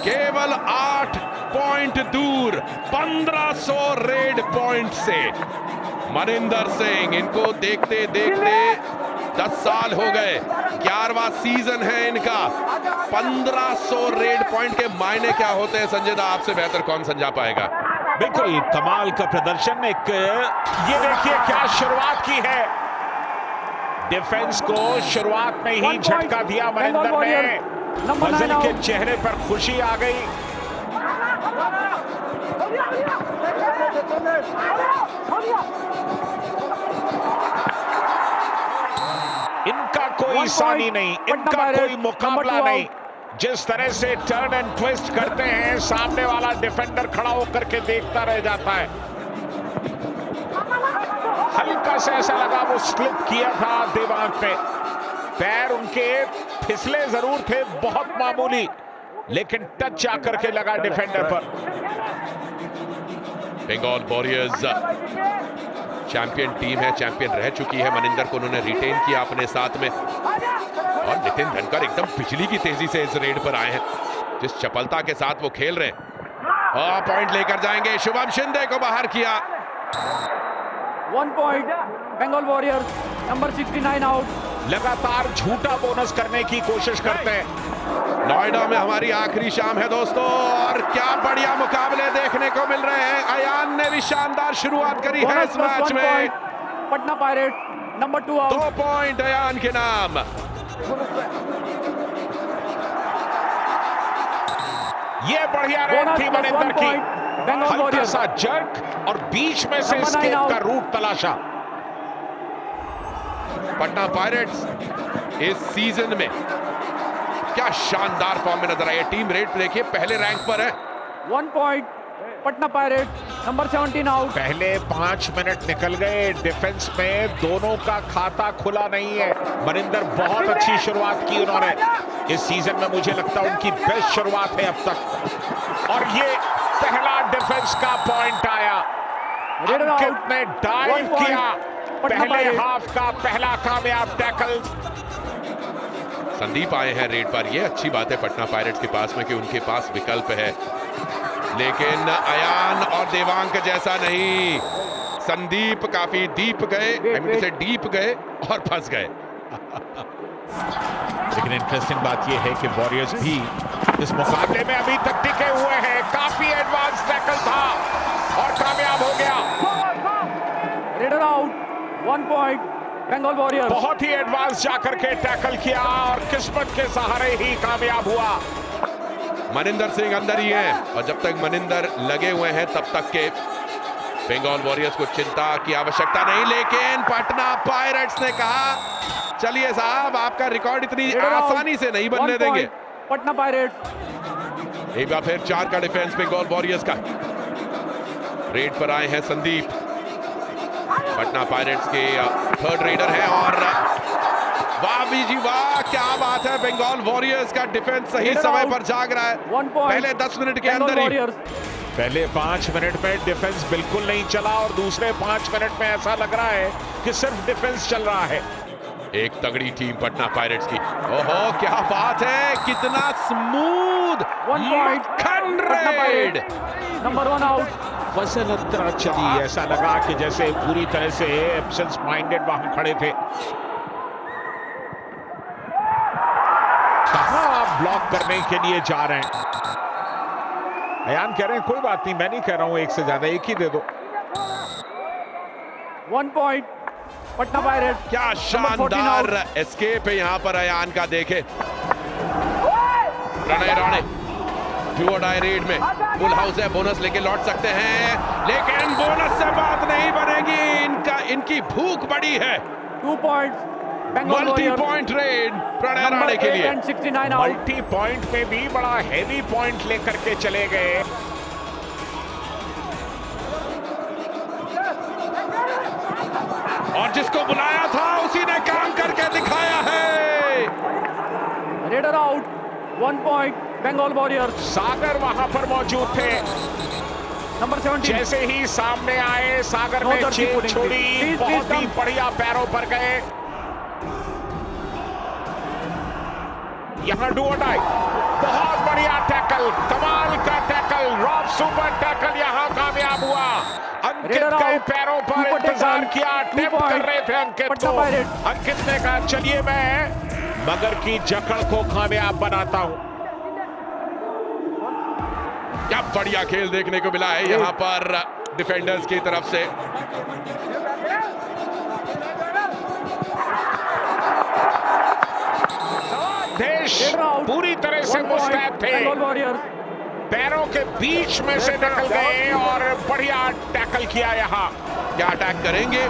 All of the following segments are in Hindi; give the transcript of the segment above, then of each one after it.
केवल 8 पॉइंट दूर 1500 रेड पॉइंट से मनिंदर सिंह। इनको देखते देखते 10 साल हो गए, 11वां सीजन है इनका। 1500 रेड पॉइंट के मायने क्या होते हैं संजय दा, आपसे बेहतर कौन समझा पाएगा। बिल्कुल कमाल का प्रदर्शन। एक ये देखिए क्या शुरुआत की है, डिफेंस को शुरुआत में ही झटका दिया मनिंदर ने। फजल के चेहरे पर खुशी आ गई। इनका कोई सानी नहीं, इनका कोई मुकाबला नहीं। जिस तरह से टर्न एंड ट्विस्ट करते हैं, सामने वाला डिफेंडर खड़ा होकर के देखता रह जाता है। हल्का से ऐसा लगा वो स्लिप किया था देवांग पे, पैर उनके फिसले जरूर थे, बहुत मामूली, लेकिन टच आकर के लगा डिफेंडर पर। बंगाल वॉरियर्स चैंपियन टीम है, चैंपियन रह चुकी है। मनिंदर को उन्होंने रिटेन किया अपने साथ में, और नितिन धनकर एकदम बिजली की तेजी से इस रेड पर आए हैं। जिस चपलता के साथ वो खेल रहे हैं, पॉइंट लेकर जाएंगे। शुभम शिंदे को बाहर किया। 1 point Bengal Warriors, number 69 out. लगातार झूठा बोनस करने की कोशिश करते हैं। नोएडा में हमारी आखिरी शाम है दोस्तों, और क्या बढ़िया मुकाबले देखने को मिल रहे हैं। अयान ने भी शानदार शुरुआत करी है इस मैच में। Patna pirate number 2 out. 2 point Ayaan के नाम। ये बढ़िया रेड थी मनिंदर की, हल्का सा जर्क और बीच में से स्केप का रूट तलाशा। पटना पायरेट्स इस सीजन में क्या शानदार फॉर्म में नजर आई है। टीम रेट देखिए पहले रैंक पर है। 1 point Patna pirate, number 17 out. पहले 5 मिनट निकल गए, डिफेंस में दोनों का खाता खुला नहीं है। मनिंदर बहुत अच्छी शुरुआत की उन्होंने इस सीजन में, मुझे लगता है उनकी बेस्ट शुरुआत है अब तक। और ये पहला डिफेंस का पॉइंट आया, अंकित ने डाइव किया, पहले हाफ का पहला कामयाब टैकल। संदीप आए हैं रेड पर, ये अच्छी बात है पटना पायरेट्स के पास में कि उनके पास विकल्प है, लेकिन अयान और देवांग जैसा नहीं। संदीप काफी डीप गए और फंस गए। लेकिन इंटरेस्टिंग बात यह है कि वॉरियर्स भी इस मुकाबले में अभी तक टिके हुए हैं। काफी एडवांस टैकल था और कामयाब हो गया। Raider out, 1 point Bengal Warriors. बहुत ही एडवांस जाकर के टैकल किया और किस्मत के सहारे ही कामयाब हुआ। मनिंदर सिंह अंदर ही है, और जब तक मनिंदर लगे हुए हैं तब तक के बंगाल वॉरियर्स को चिंता की आवश्यकता नहीं। लेकिन पटना पायरेट्स ने कहा चलिए साहब, आपका रिकॉर्ड इतनी आसानी से नहीं बनने देंगे। पटना पायरेट्स एक बार फिर 4 का डिफेंस बंगाल वॉरियर्स का। रेड पर आए हैं संदीप, पटना पायरेट्स के 3rd रेडर हैं, और वाह भी जी वाह, क्या बात है। बंगाल वॉरियर्स का डिफेंस सही समय पर जाग रहा है। पहले 10 मिनट के अंदर ही, पहले 5 मिनट में डिफेंस बिल्कुल नहीं चला, और दूसरे 5 मिनट में ऐसा लग रहा है कि सिर्फ डिफेंस चल रहा है। एक तगड़ी टीम पटना पायरेट्स की। ओहो क्या बात है, कितना स्मूथ मक्खन रेड। Number 1 out. फसल अंतरा चली, ऐसा लगा कि जैसे पूरी तरह से एब्सेंस माइंडेड वहां खड़े थे। कहां आप ब्लॉक करने के लिए जा रहे हैं? अयान कह रहे हैं कोई बात नहीं, मैं नहीं कह रहा हूं एक से ज्यादा, एक ही दे दो। 1 पॉइंट पटना पायरेट्स। क्या शानदार एस्केप है यहां पर अयान का, देखे प्रणय राणे डू और डाई रेड में। फुल हाउस है, बोनस लेके लौट सकते हैं, लेकिन बोनस से बात नहीं बनेगी। इनकी भूख बड़ी है। 2 points multi point raid Pranay Rane के लिए। 69 आउट। मल्टी पॉइंट में भी बड़ा हेवी पॉइंट लेकर के चले गए। और जिसको बुलाया था उसी ने काम करके दिखाया है। Raider out, 1 point Bengal warriors. Sagar वहां पर मौजूद थे, नंबर 17। जैसे ही सामने आए सागर ने चेप छोड़ी, बहुत ही बढ़िया पैरों पर गए। यहाँ डू और डाई, बहुत बढ़िया टैकल। टैकल, कमाल का टैकल, रॉफ सुपर टैकल यहां कामयाब हुआ। अंकित के पैरों पर इंतजार किया, अटेम्प्ट कर रहे थे अंकित को। अंकित ने कहा चलिए मैं मगर की जकड़ को कामयाब बनाता हूं। क्या बढ़िया खेल देखने को मिला है यहां पर डिफेंडर्स की तरफ से। देश पूरी तरह से मुस्तैद थे, पैरों के बीच में से निकल गए और बढ़िया टैकल किया। यहां क्या अटैक करेंगे,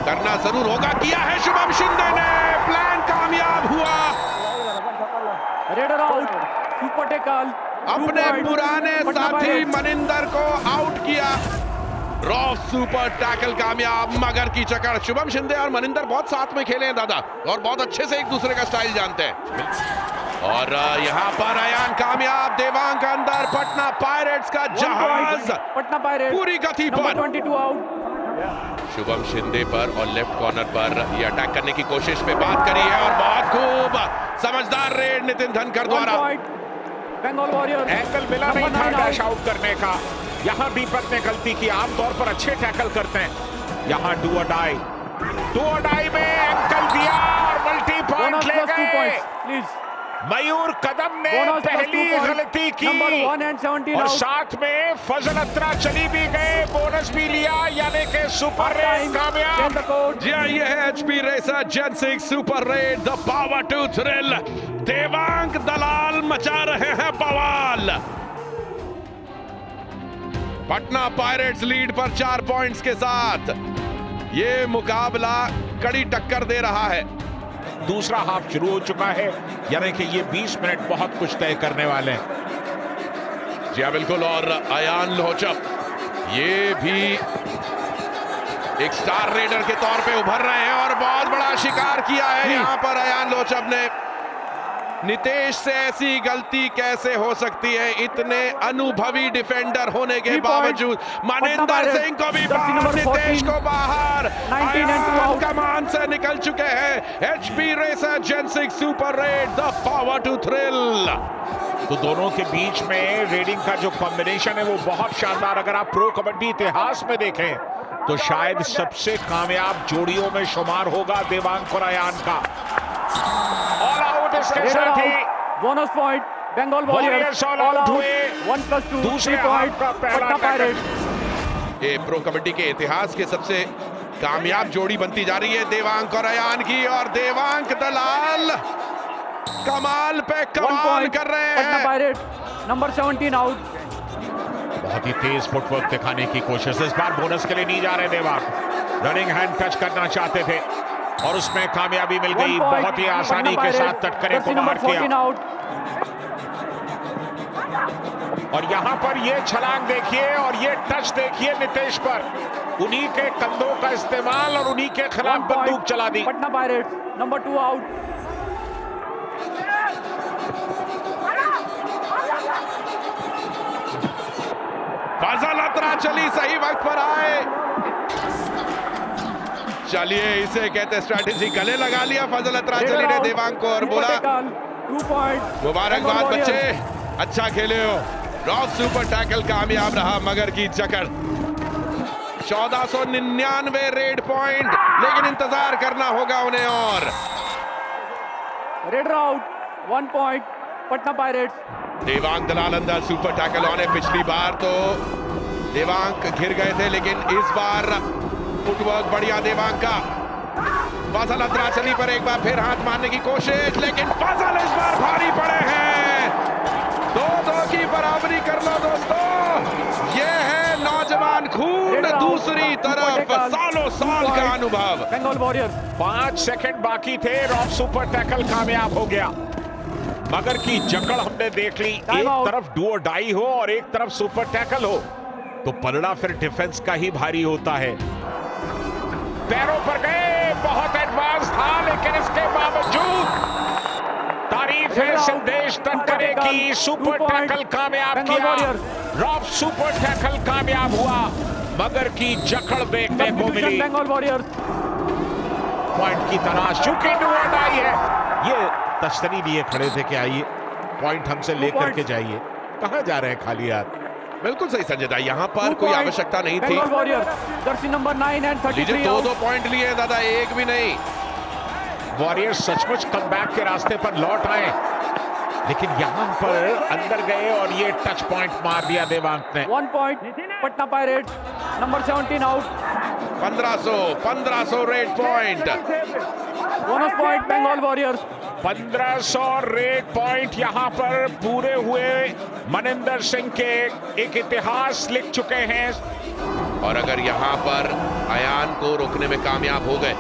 करना जरूर होगा, किया है शुभम शिंदे ने, प्लान कामयाब हुआ। रेडर आउट, सुपर टैकल, अपने पुराने साथी मनिंदर को आउट किया। रॉफ सुपर टैकल कामयाब, मगर की चकड़। शुभम शिंदे और मनिंदर बहुत साथ में खेले हैं दादा, और बहुत अच्छे से एक दूसरे का स्टाइल जानते हैं। और यहाँ पर अयान कामयाब, देवांग अंदर, पटना पायरेट्स का जहाज पटना पायरेट्स पूरी गति पर। 22 आउट। शुभम शिंदे पर और लेफ्ट कॉर्नर पर ये अटैक करने की कोशिश पे बात करी है, और बहुत खूब समझदार रेड नितिन धनकर द्वारा। बंगाल वॉरियर्स एंगल मिला नहीं था डैश आउट करने का। यहां दीपक ने गलती की, आमतौर पर अच्छे टैकल करते हैं। यहां डू और डाई में एंगल दिया और मल्टी पॉइंट ले गए। मयूर कदम ने पहली गलती की और साथ में फजल अत्रा चली भी गए, बोनस भी लिया, यानी कि सुपर रेड कामयाब। जी हाँ, ये है HP racer gen 6 super raid, the power to thrill. Devang Dalal मचा रहे हैं बवाल। पटना पायरेट्स लीड पर 4 पॉइंट्स के साथ। ये मुकाबला कड़ी टक्कर दे रहा है। दूसरा हाफ शुरू हो चुका है, यानी कि ये 20 मिनट बहुत कुछ तय करने वाले हैं। जी बिल्कुल, और अयान लोचप ये भी एक स्टार रेडर के तौर पे उभर रहे हैं, और बहुत बड़ा शिकार किया है यहां पर अयान लोचप ने। नितेश से ऐसी गलती कैसे हो सकती है, इतने अनुभवी डिफेंडर होने के बावजूद। मनिंदर सिंह को भी बाहर, नितेश को बाहर, कमान से निकल चुके हैं। HP racer gen 6 super raid, the power to thrill. तो दोनों के बीच में रेडिंग का जो कॉम्बिनेशन है वो बहुत शानदार। अगर आप प्रो कबड्डी इतिहास में देखें तो शायद सबसे कामयाब जोड़ियों में शुमार होगा देवांग और अयान का। ऑल आउट इसके साथ ही bonus point Bengal warriors all out हुए। 1+2 दूसरे पॉइंट का पहला पायरेट्स। ये प्रो कबड्डी के इतिहास के सबसे कामयाब जोड़ी बनती जा रही है देवांग और अयान की, और देवांग दलाल कमाल पे कमाल कर रहे हैं। Patna pirates number 17 out. बहुत ही तेज फुटवर्क दिखाने की कोशिश, इस बार बोनस के लिए नहीं जा रहे देवांग। रनिंग हैंड टच करना चाहते थे और उसमें कामयाबी मिल गई। बहुत ही आसानी के साथ तटकरे को बाहर किया। और यहां पर ये छलांग देखिए और ये टच देखिए नितेश पर। उन्हीं के कंधों का इस्तेमाल और उन्हीं के खिलाफ बंदूक चला दी। Patna pirates number 2 out. Fazel Atrachali, सही वक्त पर आए। चलिए, इसे कहते स्ट्रैटेजी, गले लगा लिया फजल अत्रा चली ने देवांग को और बोला 2 पॉइंट। मुबारकबाद बच्चे, अच्छा खेले हो। रॉफ सुपर टैकल कामयाब रहा, मगर की जकड़। 1499 रेड पॉइंट, लेकिन इंतजार करना होगा उन्हें। और raid out 1 point Patna pirates. Devang Dalal अंदर, सुपर टैकल ऑन है। पिछली बार तो देवांग घिर गए थे, लेकिन इस बार फुटवर्क बढ़िया देवांग का। फजल अत्रा चली पर एक बार फिर हाथ मारने की कोशिश, लेकिन फजल इस बार भारी पड़े हैं। 2-2 की बराबरी कर लो दोस्तों। ये है नौजवान खून, दूसरी तरफ सालों साल का अनुभव। बंगाल वॉरियर्स 5 सेकंड बाकी थे, रॉफ सुपर टैकल कामयाब हो गया। मगर की जकड़ हमने देख ली। एक तरफ डू और डाई हो और एक तरफ सुपर टैकल हो, तो पलड़ा फिर डिफेंस का ही भारी होता है। पैरों पर गए, बहुत एडवांस था, लेकिन इसके बावजूद तारीफ है संदेश तनकरे की। सुपर टैकल कामयाब किया, रॉफ सुपर टैकल कामयाब हुआ, मगर की जकड़ देखने को मिली। बंगाल वॉरियर्स पॉइंट की तलाश, चूंकि डू और डाई है। ये तश्तरी लिए खड़े थे कि आइए पॉइंट हमसे लेकर के जाइए, कहां जा रहे हैं खाली हाथ। बिल्कुल सही संजय दा, यहाँ पर कोई आवश्यकता नहीं थी। Bengal Warriors jersey number 9 and 33 लीजिए, दो पॉइंट लिए हैं दादा, एक भी नहीं। वॉरियर्स सचमुच कमबैक के रास्ते पर लौट आए, लेकिन यहां पर अंदर गए और ये टच पॉइंट मार दिया देवांग ने। 1 point Patna pirates number 17 out. 1500 raid point. Bonus point Bengal Warriors. 1500 raid point यहां पर पूरे हुए। मनिंदर सिंह के एक इतिहास लिख चुके हैं। और अगर यहां पर अयान को रोकने में कामयाब हो गए,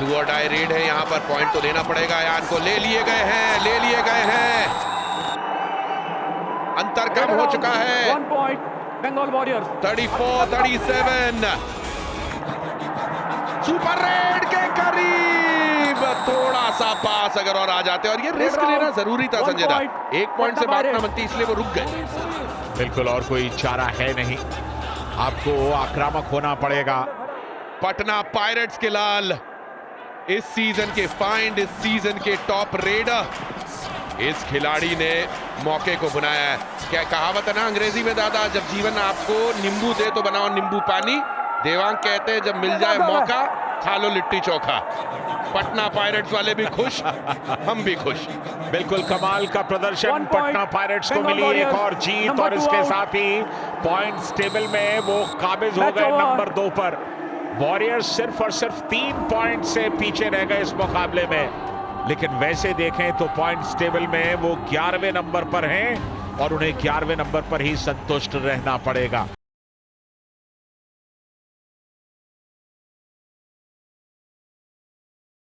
डू और डाई रेड है, यहां पर पॉइंट तो लेना पड़ेगा अयान को। ले लिए गए हैं। अंतर कम हो चुका है। 1 point Bengal Warriors. 34-37। Super raid के करीब, थोड़ा सा पास अगर और आ जाते, और ये रिस्क लेना जरूरी था संजय दा। 1 पॉइंट से बात ना बनती, इसलिए वो रुक गए। बिल्कुल, और कोई चारा है नहीं, आपको आक्रामक होना पड़ेगा। पटना पायरेट्स के लाल इस सीजन के फाइंड, इस सीजन के टॉप रेडर, इस खिलाड़ी ने मौके को बुनाया है। क्या कहावत है ना अंग्रेजी में दादा, जब जीवन आपको नींबू दे तो बनाओ नींबू पानी। देवांग कहते हैं जब मिल जाए मौका खा लो लिट्टी चोखा। पटना पायरेट्स वाले भी खुश, हम भी खुश। बिल्कुल कमाल का प्रदर्शन पटना पायरेट्स को मिली, एक और जीत, और इसके साथ ही पॉइंट्स टेबल में वो काबिज हो गए नंबर 2 पर। वॉरियर्स सिर्फ और सिर्फ 3 पॉइंट से पीछे रह गए इस मुकाबले में, लेकिन वैसे देखें तो पॉइंट्स टेबल में वो 11वें नंबर पर हैं और उन्हें 11वें नंबर पर ही संतुष्ट रहना पड़ेगा।